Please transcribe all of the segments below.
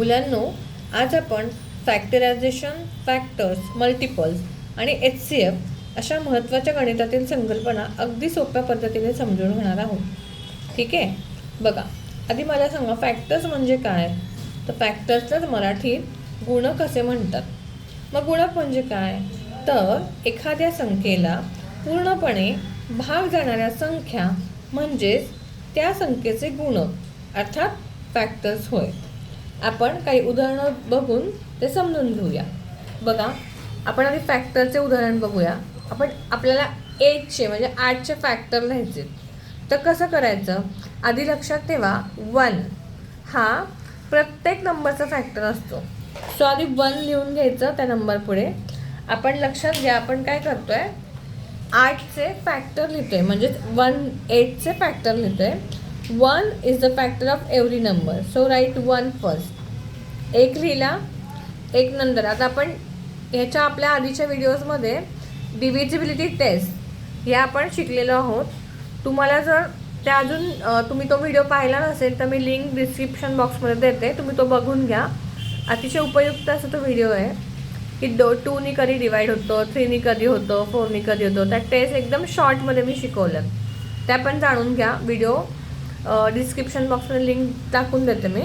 मुलांनो, आज आपण फॅक्टरायझेशन, फॅक्टर्स, मल्टिपल्स आणि HCF अशा महत्त्वाच्या गणितातील संकल्पना अगदी सोप्या पद्धतीने समजून घेणार आहोत. ठीक आहे, बघा आधी मला सांगा फॅक्टर्स म्हणजे काय. तर फॅक्टर्सलाच मराठीत गुणक असे म्हणतात. मग गुणक म्हणजे काय, तर एखाद्या संख्येला पूर्णपणे भाग जाणाऱ्या संख्या म्हणजेच त्या संख्येचे गुणक अर्थात फॅक्टर्स होय. आपण काही उदाहरणं बघून ते समजून घेऊया. बघा, आपण आधी फॅक्टरचे उदाहरण बघूया. आपल्याला 8चे म्हणजे 8चे फॅक्टर लिहायचे. तर कसं करायचं, आधी लक्षात ठेवा 1 हा प्रत्येक नंबरचा फॅक्टर असतो. सो आधी 1 लिहून घ्यायचं त्या नंबर पुढे. आपण लक्षात घ्या, आपण काय करतोय, 8चे फॅक्टर लिहितोय म्हणजेच 8चे फॅक्टर लिहितोय. 1 is the factor of every number, so right 1 first. 1 लिहिला, 1 नंतर. आता आपण ह्याच्या आपल्या आधीच्या व्हिडिओजमध्ये डिव्हिजिबिलिटी टेस्ट या आपण शिकलेलो आहोत. तुम्हाला जर त्या अजून तुम्ही तो व्हिडिओ पाहिला नसेल तर मी लिंक डिस्क्रिप्शन बॉक्समध्ये देते, तुम्ही तो बघून घ्या. अतिशय उपयुक्त असा तो व्हिडिओ आहे की 2नी कधी डिवाईड होतो, 3नी कधी होतो, 4नी कधी होतो. त्या टेस्ट एकदम शॉर्टमध्ये मी शिकवलं, त्या पण जाणून घ्या. व्हिडिओ डिस्क्रिप्शन बॉक्समध्ये लिंक टाकून देते मी.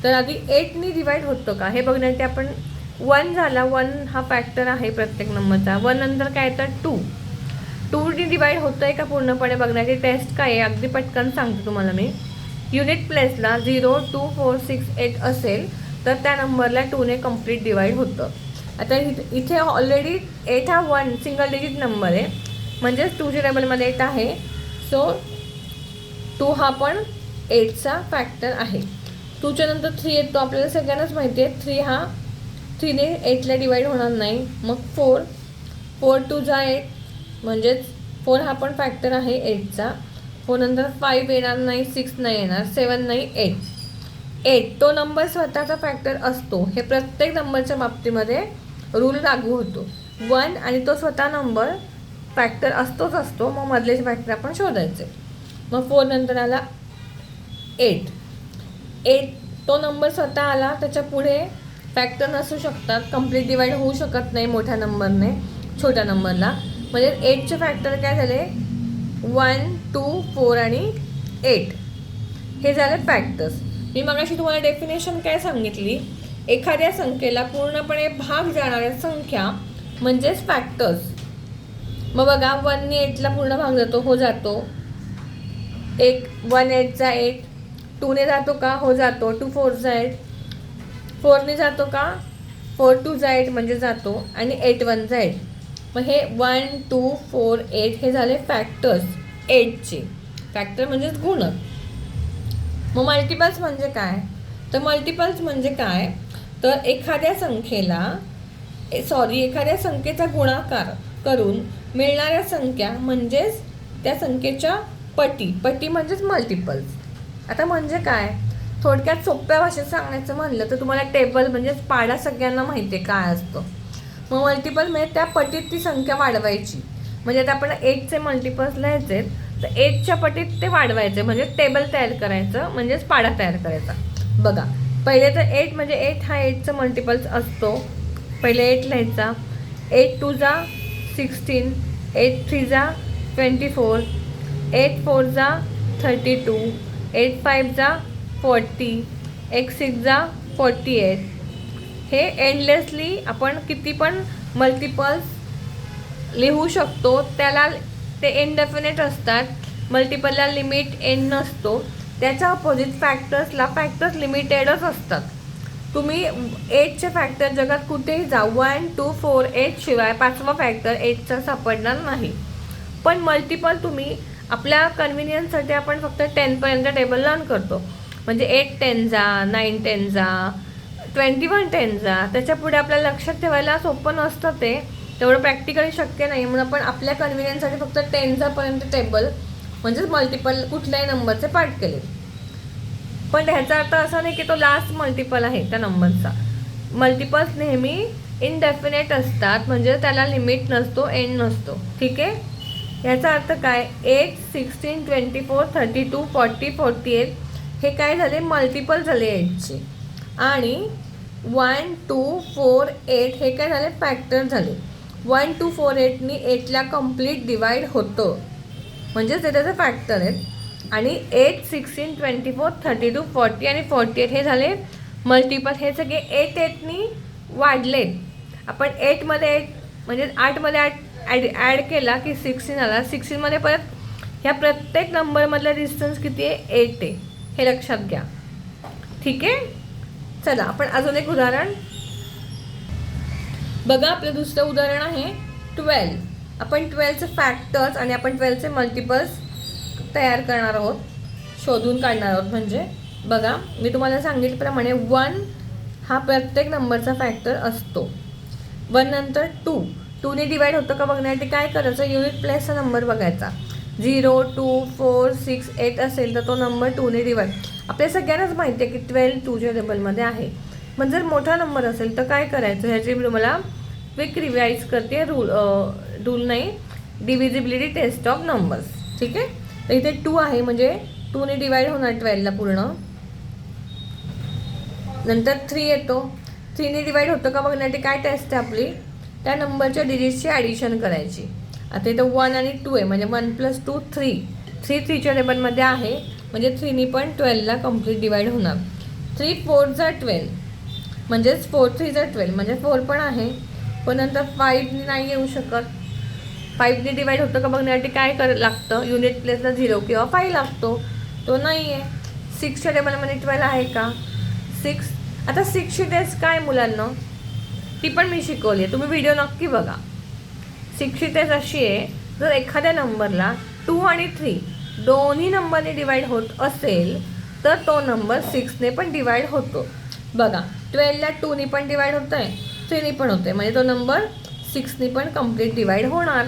तर आधी 8नी डिवाईड होतो का हे बघण्यासाठी आपण 1 झाला, 1 हा फॅक्टर आहे प्रत्येक नंबरचा. 1 नंतर काय येतं 2नी डिवाईड होतं आहे का पूर्णपणे बघण्याची टेस्ट काय आहे अगदी पटकन सांगते तुम्हाला मी. युनिट प्लेसला 0, 2, 4, 6, 8 असेल तर त्या नंबरला 2ने कंप्लीट डिवाईड होतं. आता इथे ऑलरेडी 8 हा 1 सिंगल डिजिट नंबर आहे म्हणजेच 2च्या टेबलमध्ये 8 आहे. सो 2 हा पण 8चा फॅक्टर आहे. 2च्या नंतर 3 येतो, आपल्याला सगळ्यांनाच माहिती आहे 3ने 8ला डिवाईड होणार नाही. मग 4 2 जा 8 म्हणजेच 4 हा पण फॅक्टर आहे 8चा. 4 नंतर 5 येणार नाही, 6 नाही येणार, 7 नाही, 8 तो नंबर स्वतःचा फॅक्टर असतो. हे प्रत्येक नंबरच्या बाबतीमध्ये रूल लागू होतो. 1 आणि तो स्वतः नंबर फॅक्टर असतो. मग मधलेच फॅक्टर आपण शोधायचे. मग 4 नंतर आला 8 तो नंबर स्वतः आला, त्याच्या पुढे फॅक्टर नसू शकतात, कंप्लीट डिवाईड होऊ शकत नाही मोठ्या नंबरने छोट्या नंबरला. म्हणजे 8चे फॅक्टर काय झाले 1, 2, 4 आणि 8 हे झाले फॅक्टर्स. मी मगाशी तुम्हाला डेफिनेशन काय सांगितली, एखाद्या संख्येला पूर्णपणे भाग जाणाऱ्या संख्या म्हणजेच फॅक्टर्स. मग बघा 1नी 8ला पूर्ण भाग जातो, हो जातो. 1 8 जा 8. 2ने जातो का, हो जातो. 2 4 जा 8. 4ने जातो का, 4 2 जा 8 म्हणजे जातो. आणि 8 1 जा 8. मग हे 1 2 4 8 हे झाले फॅक्टर्स 8चे. फॅक्टर म्हणजेच गुणक. मग मल्टिपल्स म्हणजे काय, तर मल्टिपल्स म्हणजे काय, तर एखाद्या संख्येचा गुणाकार करून मिळणाऱ्या संख्या म्हणजेच त्या संख्येच्या पटी म्हणजेच मल्टिपल्स. आता म्हणजे काय, थोडक्यात सोप्या भाषेत सांगायचं म्हणलं तर तुम्हाला टेबल म्हणजेच पाडा सगळ्यांना माहिती आहे काय असतं. मग मल्टिपल म्हणजे त्या पटीत ती संख्या वाढवायची. म्हणजे आता आपण 8चे मल्टिपल्स लिहायचे तर 8च्या पटीत ते वाढवायचे म्हणजे टेबल तयार करायचं म्हणजेच पाडा तयार करायचा. बघा पहिले तर 8 म्हणजे 8 हा 8चा मल्टिपल्स असतो. पहिले 8 लिहायचा. 8 2 जा 16, 8 3 जा 24, 8 4 जा 32, 8 5 जा 40, 8 6 जा 48. हे एंडलेसली आपण किती पण मल्टिपल्स लिहू शकतो. त्याला ते इनडेफिनेट असतात. मल्टिपलला लिमिट एंड नसतो. त्याच्या अपोजिट फॅक्टर्स लिमिटेडच असतात. तुम्ही 8चे फॅक्टर जगात कुठेही जा 1 2 4 8 शिवाय 5वा फॅक्टर 8चा सापडणार नाही. पण मल्टिपल तुम्ही आपल्या कन्व्हिनियन्ससाठी आपण फक्त 10पर्यंत टेबल लर्न करतो. म्हणजे 8 10 जा 9 10 जा 21 10 जा. त्याच्या पुढे आपल्याला लक्षात ठेवायला सोपं नसतं, ते तेवढं प्रॅक्टिकली शक्य नाही. म्हणून आपण आपल्या कन्व्हिनियन्ससाठी फक्त 10 जापर्यंत टेबल म्हणजेच मल्टिपल कुठल्याही नंबरचे पार्ट केले. पण ह्याचा अर्थ असा नाही की तो लास्ट मल्टिपल आहे त्या नंबरचा. मल्टिपल्स नेहमी इनडेफिनेट असतात म्हणजे त्याला लिमिट नसतो, एंड नसतो. ठीक आहे, ह्याचा अर्थ काय, 8 16 24 32 40 48 हे काय झाले मल्टिपल झाले 8चे. आणि 1 2 4 8 हे काय झाले फॅक्टर झाले. 1 2 4 8नी 8ला कम्प्लीट डिवाइड होतं, म्हणजेच ते त्याचे फॅक्टर आहेत. आणि 8 16 24 32 40 आणि 48 हे झाले मल्टिपल. हे सगळे 8 8नी वाढलेत. आपण 8मध्ये 8 म्हणजे 8मध्ये 8 ॲड केला की 16 आला. 16मध्ये परत ह्या प्रत्येक नंबरमधला डिस्टन्स किती आहे 8 आहे, हे लक्षात घ्या. ठीक आहे. चला आपण अजून एक उदाहरण बघा. आपलं दुसरं उदाहरण आहे 12. आपण 12चे फॅक्टर्स आणि आपण 12चे मल्टिपल्स तयार करणार आहोत, शोधून काढणार आहोत. म्हणजे बघा, मी तुम्हाला सांगितल्याप्रमाणे 1 हा प्रत्येक नंबरचा फॅक्टर असतो. 1 नंतर 2ने डिवाइड होतं का बघण्यासाठी काय करायचं, युनिट प्लेसचा नंबर बघायचा. 0 2 4 6 8 असेल तर तो नंबर 2ने डिवाइड. आपल्या सगळ्यांनाच माहिती आहे की 12 2च्या टेबलमध्ये आहे. पण जर मोठा नंबर असेल तर काय करायचं, ह्याची मी तुम्हाला क्विक रिवाइज करते. रूल नाही, डिव्हिजिबिलिटी टेस्ट ऑफ नंबर्स. ठीक आहे. तर इथे 2 आहे म्हणजे 2ने डिवाइड होणार 12ला पूर्ण. नंतर 3 येतो. 3ने डिवाइड होतं का बघण्यासाठी काय टेस्ट आहे आपली, त्या नंबरच्या डिजिट्सची ॲडिशन करायची. आता इथं 1 आणि 2 आहे म्हणजे 1 + 2 3. 3 3च्या टेबलमध्ये आहे म्हणजे 3नी पण 12ला कम्प्लीट डिवाइड होणार. 3 4 = 12 म्हणजेच 4 3 = 12 म्हणजे 4 पण आहे. पण नंतर 5ने नाही येऊ शकत. 5ने डिवाइड होतं का बघण्यासाठी काय लागतं, युनिट प्लेसला 0 किंवा 5 लागतो. तो नाही आहे. 6च्या टेबलमध्ये 12 आहे का, 6. आता 6ची टेस्ट काय मुलांना, ती पण मी शिकवली आहे, तुम्ही व्हिडिओ नक्की बघा. 6ची टेस्ट अशी आहे, जर एखाद्या नंबरला 2 आणि 3 दोन्ही नंबरने डिवाइड होत असेल तर तो नंबर 6ने पण डिवाइड होतो. बघा, 12ला 2ने पण डिवाइड होतं आहे, 3ने पण होतं आहे, म्हणजे तो नंबर 6ने पण कम्प्लीट डिवाइड होणार.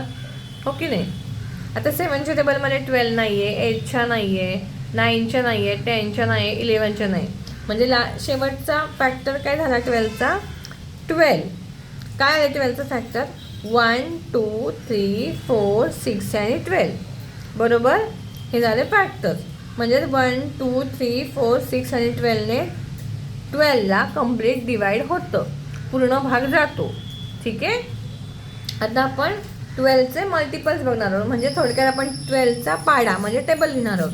हो की नाही. आता 7च्या टेबलमध्ये 12 नाही आहे, 8च्या नाही आहे, 9च्या नाही आहे, 10च्या नाही आहे, 11च्या नाही. म्हणजे शेवटचा फॅक्टर काय झाला 12चा, 12. काय आहे 12चा फॅक्टर, 1 2 3 4 6 आणि 12. बरोबर. हे झाले फॅक्टर्स. म्हणजे 1 2 3 4 6 आणि 12ने 12ला कम्प्लीट डिवाइड होतं, पूर्ण भाग जातो. ठीक आहे. आता आपण 12चे मल्टिपल्स बघणार आहोत. म्हणजे थोडक्यात आपण 12चा पाडा म्हणजे टेबल लिहिणार आहोत.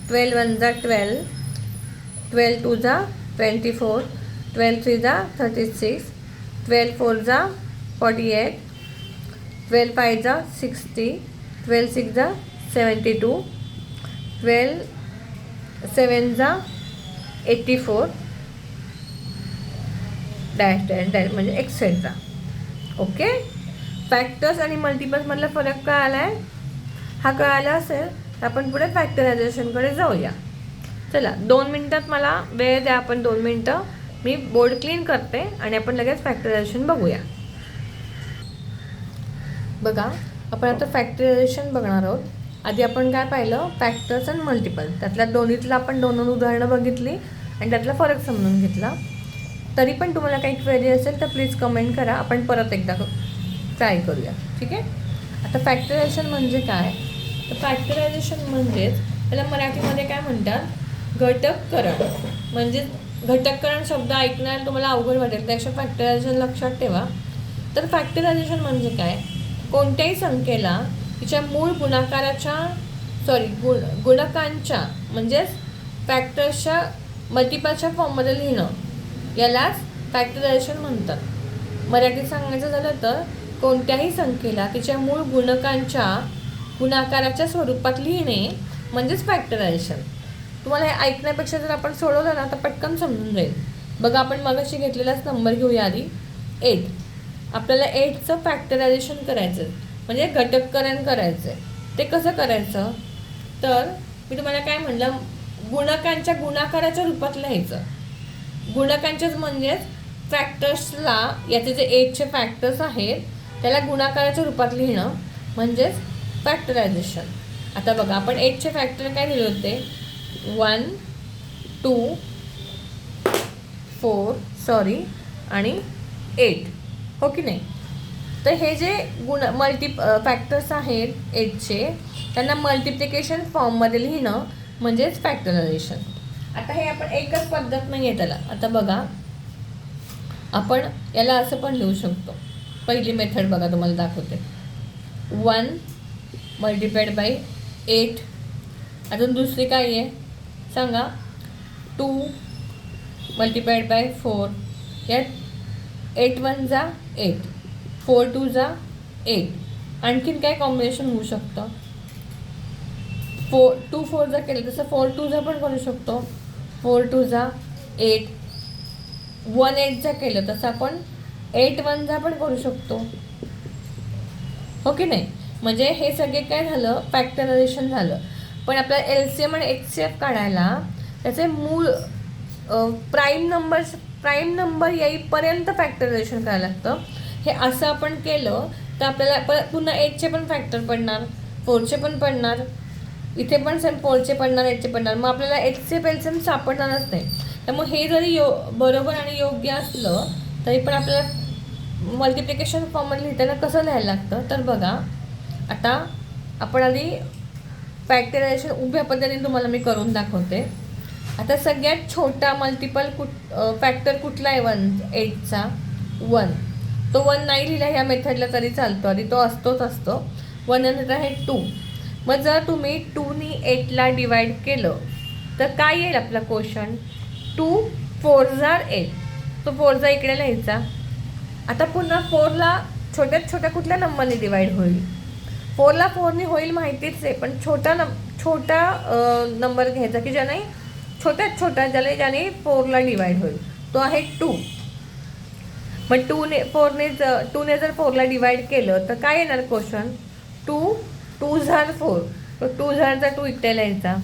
12 1 = 12, 12 2 = 24, 12 3 = 36, 12 4 = 48, 12 5 = 60, 12 6 = 72, 12 7 = 84, डॅश डॅश डॅश म्हणजे एक्सेट्रा. ओके. फॅक्टर्स आणि मल्टिपल्समधला फरक काय आला आहे, हा कळाला असेल तर आपण पुढे फॅक्टरायझेशनकडे जाऊया. चला 2 मिनटात मला वेळ द्या. आपण 2 मिनटं मी बोर्ड क्लीन करते आणि आपण लगेच फॅक्टरायझेशन बघूया. बघा, आपण आता फॅक्टरायझेशन बघणार आहोत. आधी आपण काय पाहिलं, फॅक्टर्स आणि मल्टिपल्स. त्यातल्या दोन्हीतलं आपण 2 उदाहरणं बघितली आणि त्यातला फरक समजून घेतला. तरी पण तुम्हाला काही क्वेरी असेल तर प्लीज कमेंट करा, आपण परत एकदा ट्राय करूया. ठीक आहे. आता फॅक्टरायझेशन म्हणजे काय, तर फॅक्टरायझेशन म्हणजेच त्याला मराठीमध्ये काय म्हणतात, घटककरण. म्हणजे घटककरण शब्द ऐकण्याला तुम्हाला अवघड वाटेल, त्यापेक्षा फॅक्टरायझेशन लक्षात ठेवा. तर फॅक्टरायझेशन म्हणजे काय, कोणत्याही संख्येला तिच्या मूळ गुणकांच्या म्हणजेच फॅक्टर्सच्या मल्टिपलच्या फॉर्ममध्ये लिहिणं, यालाच फॅक्टरायझेशन म्हणतात. मराठीत सांगायचं झालं तर कोणत्याही संख्येला तिच्या मूळ गुणाकाराच्या स्वरूपात लिहिणे म्हणजेच फॅक्टरायझेशन. तुम्हाला हे ऐकण्यापेक्षा जर आपण सोडवलं ना तर पटकन समजून जाईल. बघा, आपण मगाशी घेतलेलाच नंबर घेऊया आधी, 8. आपल्याला 8चं फॅक्टरायझेशन करायचं म्हणजे घटककरण करायचं आहे. ते कसं करायचं, तर मी तुम्हाला काय म्हणलं, गुणकांच्या गुणाकाराच्या रूपात लिहायचं. गुणकांच्याच म्हणजेच फॅक्टर्सला, याचे जे 8चे फॅक्टर्स आहेत त्याला गुणाकाराच्या रूपात लिहिणं म्हणजेच फॅक्टरायझेशन. आता बघा, आपण 8चे फॅक्टर काय लिहिले होते, 1 2 4 आणि 8. हो की नाही. तर हे जे फॅक्टर्स आहेत 8चे, त्यांना मल्टिप्लिकेशन फॉर्ममध्ये लिहिणं म्हणजेच फॅक्टरायझेशन. आता हे आपण एकच पद्धत नाही आहे त्याला. आता बघा, आपण याला असं पण लिहू शकतो. पहिली मेथड बघा, तुम्हाला दाखवते. 1 मल्टिप्लाइड बाय 8. अजून दुसरी काय आहे सांगा. 2 मल्टिप्लाइड बाय 4. यात 8 1 जा 8, 4 2 जा 8. आणखीन काय कॉम्बिनेशन होऊ शकतं. 2 4 जा केलं तसं 4 2 जा पण करू शकतो. 4 2 जा 8. 1 8 जा केलं तसं आपण 8 1 जा पण करू शकतो. हो की नाही. म्हणजे हे सगळे काय झालं, फॅक्टरायझेशन झालं. पण आपल्याला LCM आणि HCF काढायला त्याचे मूळ प्राईम नंबर येईपर्यंत फॅक्टरायझेशन करायला लागतं. हे असं आपण केलं तर आपल्याला परत पुन्हा 8चे पण फॅक्टर पडणार, 4चे पण पडणार, इथे पण सेम 4चे पडणार, 8चे पडणार. मग आपल्याला HCF LCM सापडणारच नाही. त्यामुळे हे जरी बरोबर आणि योग्य असलं तरी पण आपल्याला मल्टिप्लिकेशन फॉर्ममध्ये लिहिताना कसं लिहायला लागतं तर बघा. आता आपण आधी फॅक्टरायझेशन उभ्या पद्धतीने तुम्हाला मी करून दाखवते. आता सगळ्यात छोटा मल्टिपल फॅक्टर कुठला आहे 8चा 1. तो 1 नाही लिहिला ह्या मेथडला तरी चालतो, आधी तो असतो. 1 नंतर आहे 2. मग जर तुम्ही 2नी 8ला डिवाईड केलं तर काय येईल आपला क्वेश्चन. 2 4 जा 8. तो 4 जा इकडे लिहायचा. आता पुन्हा 4ला छोट्या कुठल्या नंबरने डिवाईड होईल. 4ला 4नी होईल माहितीच आहे, पण छोटा नंबर घ्यायचा की ज्याने ज्याने 4ला डिवाईड होईल. तो आहे 2. मग 2ने जर 4ला डिवाईड केलं तर काय येणार क्वेश्चन. 2 2 जा 4. तो 2 जा 2 इकडे लिहायचा.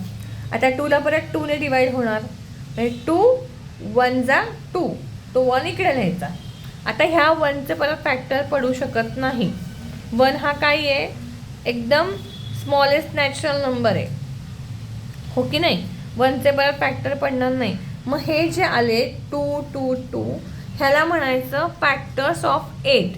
आता 2ला परत 2ने डिवाईड होणार. 2 1 जा 2. तो 1 इकडे लिहायचा. आता ह्या 1चे परत फॅक्टर पडू शकत नाही. 1 हा काय आहे, एकदम स्मॉलेस्ट नॅचरल नंबर आहे. हो की नाही. 1चे परत फॅक्टर पडणार नाही. मग हे जे आले 2 2 2 ह्याला म्हणायचं फॅक्टर्स ऑफ 8.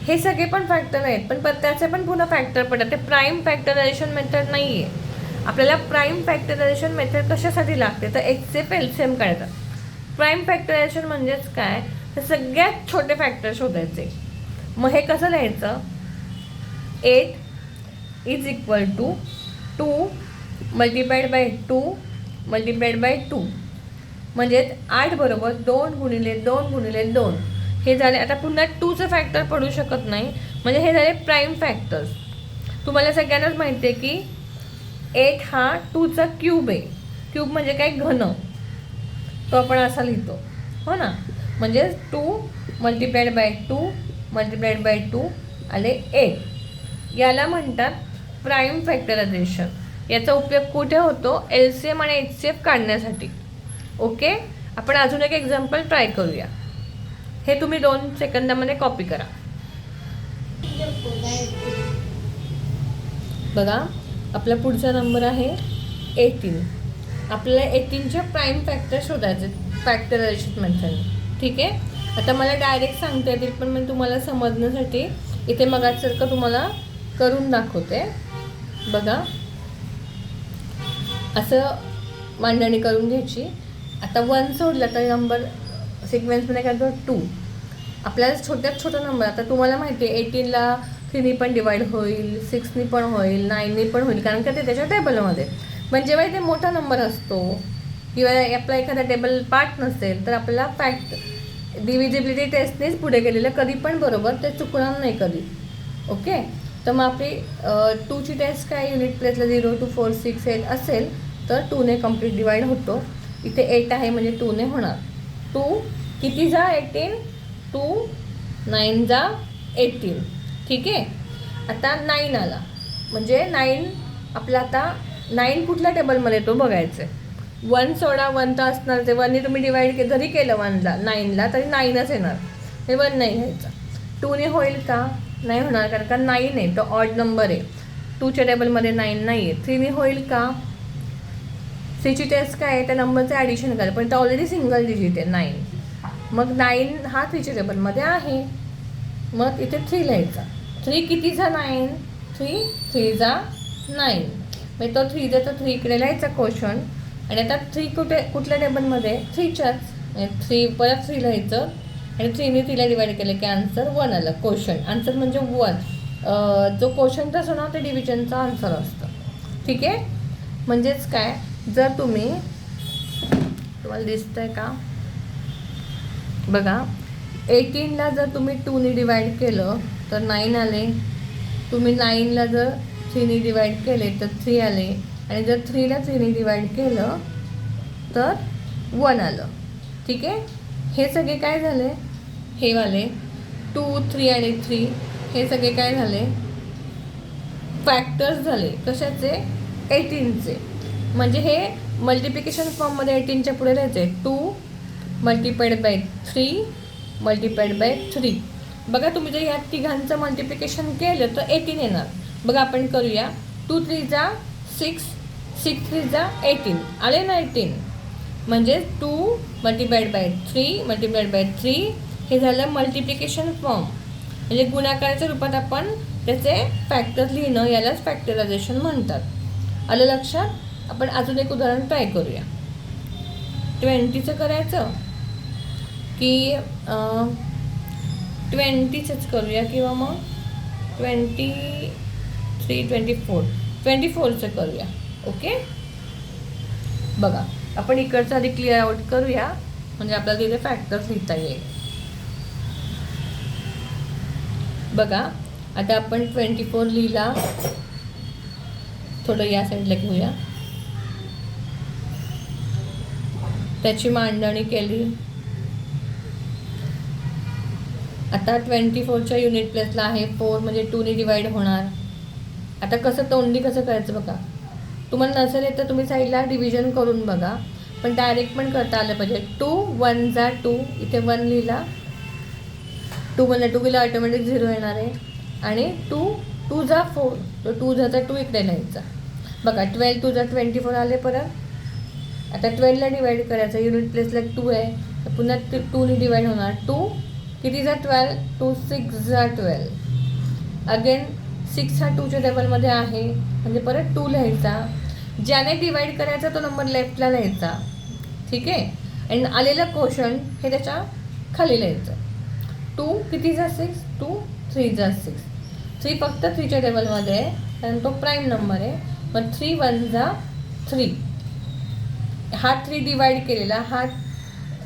हे सगळे पण फॅक्टर आहेत, पण त्याचे पण पुन्हा फॅक्टर पडतात. ते प्राईम फॅक्टरायझेशन मेथड नाही आहे. आपल्याला प्राईम फॅक्टरायझेशन मेथड कशासाठी लागते तर HCF LCM काढतात. प्राईम फॅक्टरायझेशन म्हणजेच काय तर सगळ्यात छोटे फॅक्टर शोधायचे. मग हे कसं लिहायचं. 8 is equal to 2 multiplied by 2 multiplied by 2. म्हणजे 8 बरोबर 2 गुणिले 2 गुणिले 2 हे झाले. आता पुन्हा 2चं फॅक्टर पडू शकत नाही. म्हणजे हे झाले प्राईम फॅक्टर्स. तुम्हाला सगळ्यांनाच माहिती आहे की 8 हा 2चा क्यूब आहे. क्यूब म्हणजे काय, घन. तो आपण असा लिहितो हो ना. म्हणजे 2 मल्टिप्लाइड बाय 2 मल्टिप्लाइड बाय 2 आले 8. याला म्हणतात प्राईम फॅक्टरायझेशन. याचा उपयोग कुठे होतो, LCM आणि HCF काढण्यासाठी. ओके. आपण अजून एक एक्झाम्पल ट्राय करूया. हे तुम्ही 2 सेकंदामध्ये कॉपी करा. बघा, आपला पुढचा नंबर आहे 18. आपल्याला 18चे प्राईम फॅक्टर शोधायचे फॅक्टरायझेशन मेथडने. ठीक आहे. आता मला डायरेक्ट सांगता येतील, पण मी तुम्हाला समजण्यासाठी इथे मगाचसारखं तुम्हाला करून दाखवते. बघा, असं मांडणी करून घ्यायची. आता 1 सोडला तर नंबर सिक्वेन्समध्ये काय करतो 2. आपल्याला छोटा नंबर. आता तुम्हाला माहिती आहे 18ला 3नी पण डिवाईड होईल, 6नी पण होईल, 9नी पण होईल, कारण का ते त्याच्या टेबलमध्ये. पण जेव्हा इथे मोठा नंबर असतो किंवा आपला एखादा टेबल पार्ट नसेल तर आपल्याला डिव्हिजिबिलिटी टेस्टनेच पुढे गेलेलं कधी पण बरोबर ते चुकणार नाही कधी. ओके. तर मग आपली 2ची टेस्ट काय, युनिट प्लेसला 0 2 4 6 8 असेल तर 2ने कम्प्लीट डिवाईड होतो. इथे 8 आहे म्हणजे 2ने होणार. 2 किती जा 18. 2 9 जा 18. ठीक आहे. आता 9 आला म्हणजे 9 आपला. आता 9 कुठल्या टेबलमध्ये तो बघायचं आहे. 1 सोडा, 1 तर असणार. ते 1ने तुम्ही डिवाईड जरी केलं 1ला 9ला तरी 9च येणार. हे 1 नाही घ्यायचं. 2ने होईल का, नाही होणार, कारण का 9 आहे तो ऑड नंबर आहे. 2च्या टेबलमध्ये 9 नाही आहे. 3ने होईल का. 3ची टेस्ट काय आहे, त्या नंबरचं ॲडिशन करा, पण तो ऑलरेडी सिंगल डिजिट आहे 9. मग 9 हा 3च्या टेबलमध्ये आहे. मग इथे 3 लिहायचा. 3 किती जा 9. 3 3 जा 9. मग तो 3 तर 3 इकडे लिहायचा क्वेश्चन. आणि आता 3 कुठल्या टेबलमध्ये 3च्याच, 3 परत 3 लिहायचं आणि 3ने 3ला डिवाईड केलं की आन्सर 1 आलं. क्वोशंट आन्सर म्हणजे 1. जो क्वोशंट असतो ना ते डिव्हिजनचा आन्सर असतं. ठीक आहे. म्हणजेच काय, जर तुम्हाला दिसतंय का बघा, 18ला जर तुम्ही 2ने डिवाईड केलं तर 9 आले. तुम्ही 9ला जर 3ने डिवाईड केले तर 3 आले. आणि जर 3ला 3ने डिवाईड केलं तर 1 आलं. ठीक आहे. हे सगळे काय झाले, हे वाले 2, 3 आणि 3 हे सगळे काय झाले, फॅक्टर्स झाले. कशाचे, 18चे. म्हणजे हे मल्टिप्लिकेशन फॉर्ममध्ये 18च्या पुढे लिहायचे. 2 मल्टिप्लाइड बाय 3 मल्टिप्लाइड बाय 3. बघा तुम्ही जर ह्या तिघांचं मल्टिप्लिकेशन केलं तर 18 येणार. बघा आपण करूया. 2 3 जा 6, 6 3 जा 18 आले ना 18. म्हणजे 2 मल्टिप्लाइड बाय 3 मल्टिप्लाइड बाय 3 हे झालं मल्टिप्लिकेशन फॉर्म. म्हणजे गुणाकाराच्या रूपात आपण त्याचे फॅक्टर्स लिहिणं, यालाच फॅक्टरायझेशन म्हणतात. आलं लक्षात. आपण अजून एक उदाहरण ट्राय करूया. 20चं करायचं की 20चंच करूया किंवा मग 23 24चं करूया. ओके. बघा आपण इकडचं आधी क्लिअर आउट करूया म्हणजे आपल्याला तिथे फॅक्टर्स लिहिता येईल. बघा आता आपण 24 लिहिला, थोडं या साईडला घेऊया, त्याची मांडणी केली. आता 24च्या युनिट प्लेसला आहे 4 म्हणजे 2ने डिवाईड होणार. आता कसं तोंडी कसं करायचं बघा. तुम्हाला नसेल तर तुम्ही साईडला डिव्हिजन करून बघा, पण डायरेक्ट पण करता आलं पाहिजे. 2 1 जा 2, इथे 1 लिहिला, 2 1 2 लिहिला, ऑटोमॅटिक 0 येणार आहे. आणि 2 2 जा 4, तो 2 जाचा 2 इकडे लिहायचा. बघा 12 2 जा 24 आले. परत आता 12ला डिवाईड करायचं, युनिट प्लेसला 2 आहे तर पुन्हा 2ने डिवाईड होणार. 2 किती जा 12, 2 6 जा 12. अगेन 6 हा 2च्या टेबलमध्ये आहे म्हणजे परत 2 लिहायचा. ज्याने डिवाईड करायचा तो नंबर लेफ्टला लिहायचा. ठीक आहे. आणि आलेलं क्वोशंट हे त्याच्या खाली लिहायचं. 2 किती जा 6, 2 3 जा 6. 3 फक्त 3च्या टेबलमध्ये आहे कारण तो प्राईम नंबर आहे. मग 3 1 जा 3. हा 3 डिवाईड केलेला,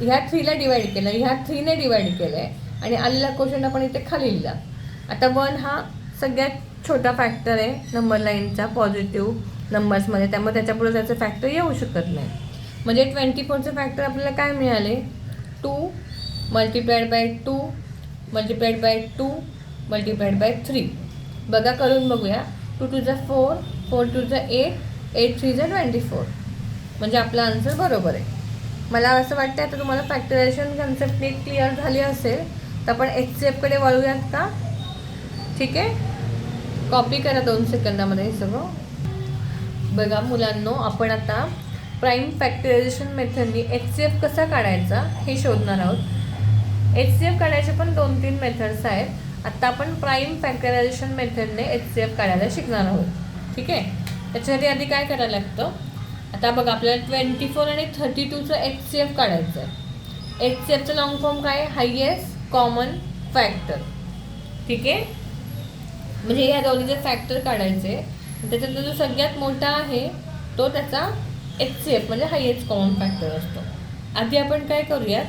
ह्या 3ला डिवाईड केलं, ह्या 3ने डिवाईड केलं आहे आणि आलेला क्वोशंट आपण इथे खाली लिहिला. आता 1 हा सगळ्यात छोटा फॅक्टर आहे नंबर लाईनचा पॉझिटिव्ह नंबर्समध्ये, त्यामुळे त्याच्यापुढे त्याचं फॅक्टर येऊ शकत नाही. म्हणजे 24चे फॅक्टर आपल्याला काय मिळाले, 2 multiplied by 2 multiplied by 2 multiplied bye 3. बघा करून बघूया. 2 2 जा 4, 4 2 जा 8, 8 3 जा 24. म्हणजे आपला आन्सर बरोबर आहे. मला असं वाटतं आता तुम्हाला फॅक्टरायझेशन कन्सेप्ट नीट क्लिअर झाली असेल तर आपण HCFकडे वळूयात का. ठीक आहे. कॉपी करा 2 सेकंदामध्ये हे सगळं. बघा मुलांनो, आपण आता प्राईम फॅक्टरायझेशन मेथडनी HCF कसा काढायचा हे शोधणार आहोत. HCF काढायचे पण 2-3 मेथड्स आहेत. आत्ता आपण प्राईम फॅक्टरायझेशन मेथडने HCF काढायला शिकणार आहोत. ठीक आहे. त्याच्यासाठी आधी काय करायला लागतं, आता बघा आपल्याला 24 आणि 32चं HCF काढायचं आहे. HCFचं लॉंग फॉर्म काय आहे, हायेस्ट कॉमन फॅक्टर. ठीक आहे. म्हणजे ह्या दोन्हीचे फॅक्टर काढायचे, त्याच्यातला जो सगळ्यात मोठा आहे तो त्याचा HCF म्हणजे हायेस्ट कॉमन फॅक्टर असतो. आधी आपण काय करूयात,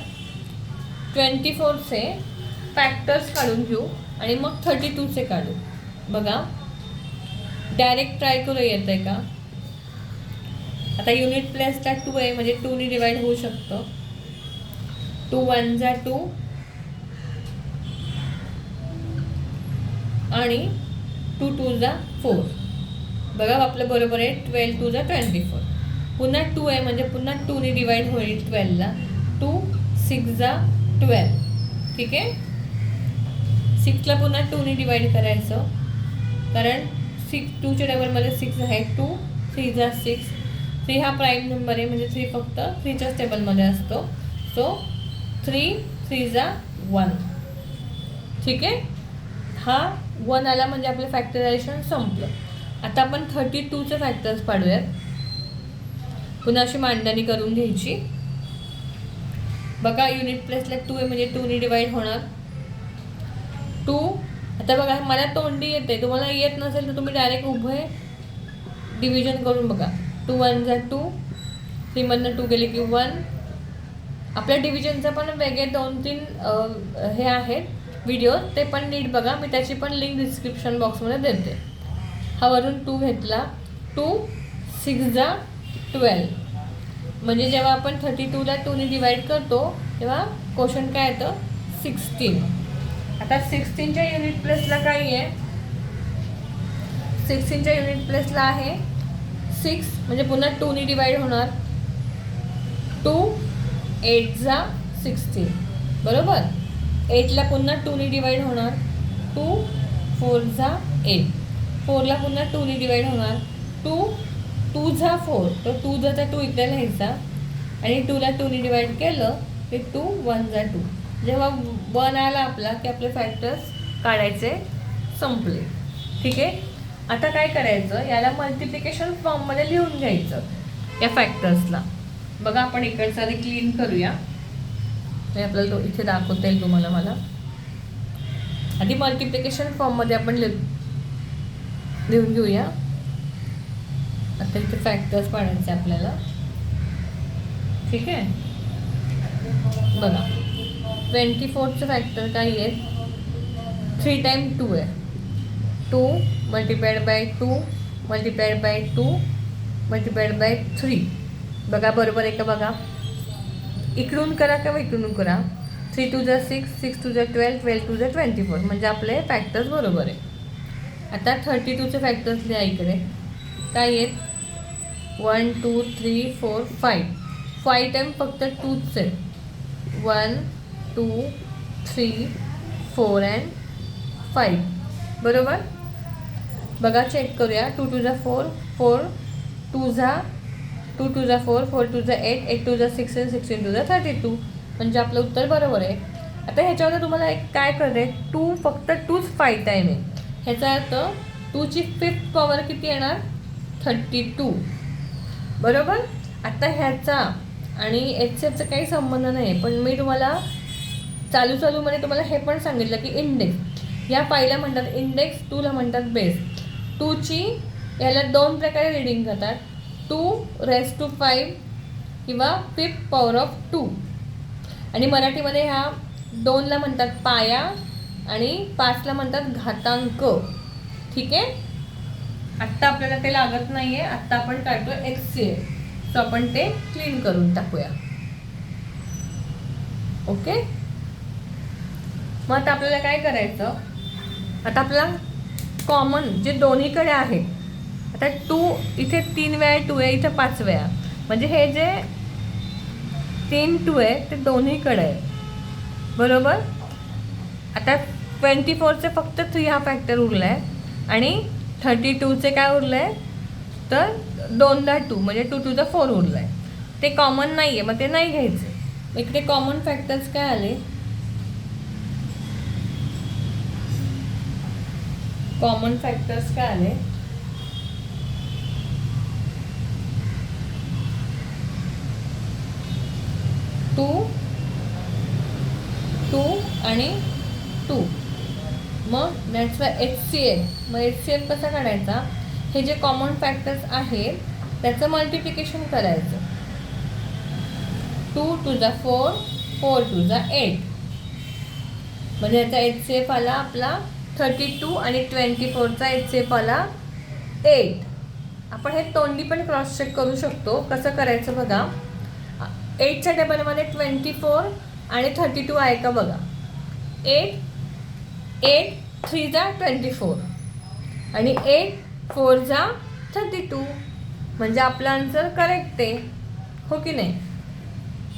24चे फॅक्टर्स काढून घेऊ आणि मग 32चे काढू. बघा डायरेक्ट ट्राय करू येतं आहे का. आता युनिट प्लेसला 2 आहे म्हणजे 2ने डिवाईड होऊ शकतं. 2 1 जा 2 आणि 2 2 जा 4. बघा आपलं बरोबर आहे. 12 2 जा 24. पुन्हा 2 आहे म्हणजे पुन्हा 2ने डिवाईड होईल 12ला. 2 6 जा 12. ठीक आहे. 6ला पुन्हा 2ने डिवाईड करायचं कारण 2च्या टेबलमध्ये 6 आहे. 2 3 जा 6. 3 हा प्राईम नंबर आहे म्हणजे 3 फक्त 3च्याच टेबलमध्ये असतो. सो 3 3 जा 1. ठीक आहे. हा 1 आला म्हणजे आपलं फॅक्टरायझेशन संपलं. आता आपण 32चे फॅक्टर्स पाडूयात. पुन्हा अशी मांडणी करून घ्यायची. बघा युनिट प्लेसला 2 आहे म्हणजे 2 ने डिवाइड होणार 2. आता बघा मला तोंडी येते, तुम्हाला येत नसेल तर तुम्ही डायरेक्ट उभे डिव्हिजन करून बघा. 2 1 जा 2, 3 मधनं 2 गेले की 1. आपल्या डिव्हिजनचा पण वेगळे 2-3 हे आहेत व्हिडिओ, ते पण नीट बघा. मी त्याची पण लिंक डिस्क्रिप्शन बॉक्समध्ये देते. हा वरून 2 घेतला. 2 6 जा 12, म्हणजे जेव्हा आपण 32ला 2 ने डिवाइड करतो तेव्हा क्वेश्चन काय येतं 16. आता 16च्या युनिट प्लेसला काय आहे, 16च्या युनिट प्लेसला आहे 6, म्हणजे पुन्हा 2 ने डिवाइड होणार. 2 8 जा 16, बरोबर. 8ला पुन्हा 2 ने डिवाइड होणार. 2 4 जा 8, 4ला पुन्हा 2 ने डिवाइड होणार. 2 2 जा 4, तो 2 जाचा 2 इकडे लिहायचा आणि 2ला 2 ने डिवाइड केलं की 2 1 जा 2. जेव्हा 1 आला आपला की आपले फॅक्टर्स काढायचे संपले. ठीक आहे. आता काय करायचं, याला मल्टिप्लिकेशन फॉर्ममध्ये लिहून घ्यायचं या फॅक्टर्सला. बघा आपण इकडचं आधी क्लीन करूया, म्हणजे आपल्याला तो इथे दाखवता येईल तुम्हाला. मला आधी मल्टिप्लिकेशन फॉर्ममध्ये आपण लिहून घेऊया. आता इथे फॅक्टर्स पाडायचे आपल्याला. ठीक आहे. बघा 24चं फॅक्टर काही आहे 3 टाइम 2 आहे. 2 multiplied by 2 multiplied by 2 multiplied bye 3. बघा बरोबर आहे का बघा. इकडून करा किंवा इकडून करा. 3 2 जा 6, 6 2 जा 12, 12 2 जा 24, म्हणजे आपले फॅक्टर्स बरोबर आहे. आता 32चे फॅक्टर्स लिहा इकडे. काय आहेत 1 2 3 4 5. 5 टाइम फक्त 2च आहे. 1 2 3 4 and 5, बरोबर. बघा चेक करूया. 2 2 जा 4, 4 2 जा 2 2 जा 4, 4 2 जा 8, 8 2 जा 16, 16 2 जा 32, म्हणजे आपलं उत्तर बरोबर आहे. आता ह्याच्यामध्ये तुम्हाला एक काय कळते, 2 फक्त 2च 5 टाईम आहे. ह्याचा अर्थ 2ची 5th पॉवर किती येणार 32, बरोबर. आता ह्याचा आणि HCFचा काही संबंध नाही, पण मी तुम्हाला चालूमध्ये तुम्हाला हे पण सांगितलं की इंडेक्स या फाईलला म्हणतात इंडेक्स, 2ला म्हणतात बेस. 2ची याला 2 प्रकारे रीडिंग करतात, 2⁵ किंवा 5th पॉवर ऑफ 2. आणि मराठीमध्ये ह्या 2ला म्हणतात पाया आणि 5ला म्हणतात घातांक. ठीक आहे. आत्ता आपल्याला ते लागत नाही आहे, आत्ता आपण काढतो HCF, सो आपण ते क्लीन करून टाकूया. ओके. मग आता आपल्याला काय करायचं, आता आपल्याला कॉमन जे दोन्हीकडे आहेत, आता 2 इथे 3 वेळा 2 आहे, इथे 5 वेळा, म्हणजे हे जे 3 2 आहे ते दोन्हीकडे आहे, बरोबर. आता 24चे फक्त 3 हा फॅक्टर उरला आहे आणि 32चे काय उरलं आहे तर 2दा 2 म्हणजे 2 2 जा 4 उरलं आहे. ते कॉमन नाही आहे, मग ते नाही घ्यायचे. इकडे कॉमन फॅक्टर्स काय आले, कॉमन फॅक्टर्स काय आले 2 2 आणि 2. मग दॅट्स वाय HCF. मग HCF कसा काढायचा, हे जे कॉमन फॅक्टर्स आहेत त्याचं मल्टिप्लिकेशन करायचं. 2 2 जा 4, 4 2 जा 8, म्हणजे याचा HCF आला आपला 32 आणि 24चा HCF आला 8. आपण हे तोंडी पण क्रॉस चेक करू शकतो. कसं करायचं बघा, 8च्या टेबलमध्ये 24 आणि 32 आहे का बघा. 8 3 जा 24 आणि 8 4 जा 32, म्हणजे आपला आन्सर करेक्ट आहे, हो की नाही.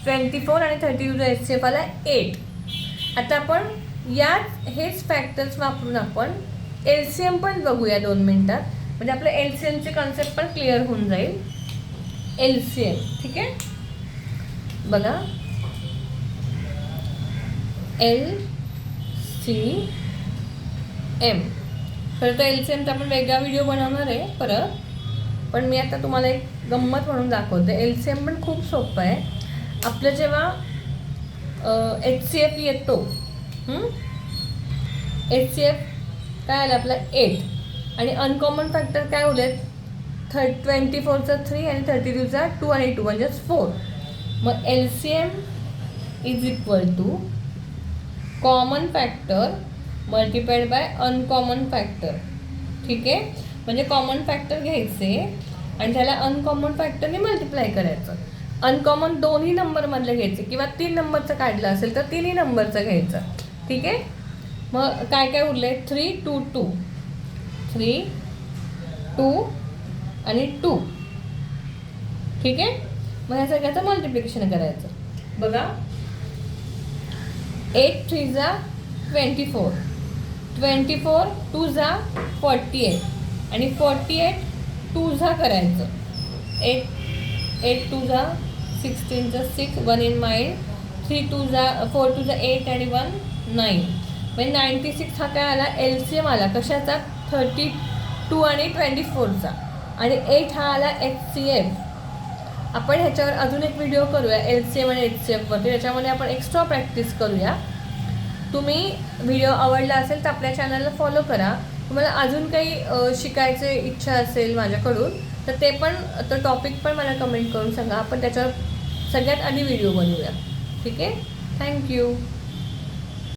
24 आणि 32चा HCF आला 8. आता आपण हेच फॅक्टर्स वापरून आपण LCM पण बघूया 2 मिनिटात, म्हणजे आपलं LCMची कन्सेप्ट पण क्लिअर होऊन जाईल. LCM, ठीक आहे. बघा LCM, खरं तर LCMचा आपण वेगळा व्हिडिओ बनवणार आहे परत, पण मी आता तुम्हाला एक गंमत म्हणून दाखवते. LCM पण खूप सोपं आहे. आपलं जेव्हा HCF येतो, HCF काय आलं आपलं 8 आणि अनकॉमन फॅक्टर काय उरलेत 24चा 3 आणि 32चा 2 आणि 2 म्हणजेच 4. मग LCM is equal to common factor multiplied by uncommon factor. ठीक आहे, म्हणजे कॉमन फॅक्टर घ्यायचे आणि त्याला अनकॉमन फॅक्टरने मल्टिप्लाय करायचं. अनकॉमन दोन्ही नंबरमधले घ्यायचे किंवा 3 नंबरचं काढलं असेल तर 3ही नंबरचं घ्यायचं. ठीक आहे, मग काय काय उरले 3 2 2 3 2 आणि 2. ठीक आहे, मग ह्या सगळ्याचं मल्टिप्लिकेशन करायचं. बघा 8 3 जा 24, 24 2 जा 48 आणि 48 2 जा करायचं. 8 2 जा 16 जा 6 1 इन माइंड 3 2 जा 4 2 जा 8 आणि 1 9. म्हणजे 96 हा काय आला LCM आला कशाचा 32 आणि 24चा आणि 8 हा आला HCF. आपण ह्याच्यावर अजून एक व्हिडिओ करूया LCM आणि HCFवरती, त्याच्यामध्ये आपण एक्स्ट्रा प्रॅक्टिस करूया. तुम्ही व्हिडिओ आवडला असेल तर आपल्या चॅनलला फॉलो करा. तुम्हाला अजून काही शिकायची इच्छा असेल माझ्याकडून तर ते पण तो टॉपिक पण मला कमेंट करून सांगा. आपण त्याच्यावर सगळ्यात आधी व्हिडिओ बनवूया. ठीक आहे, थँक्यू.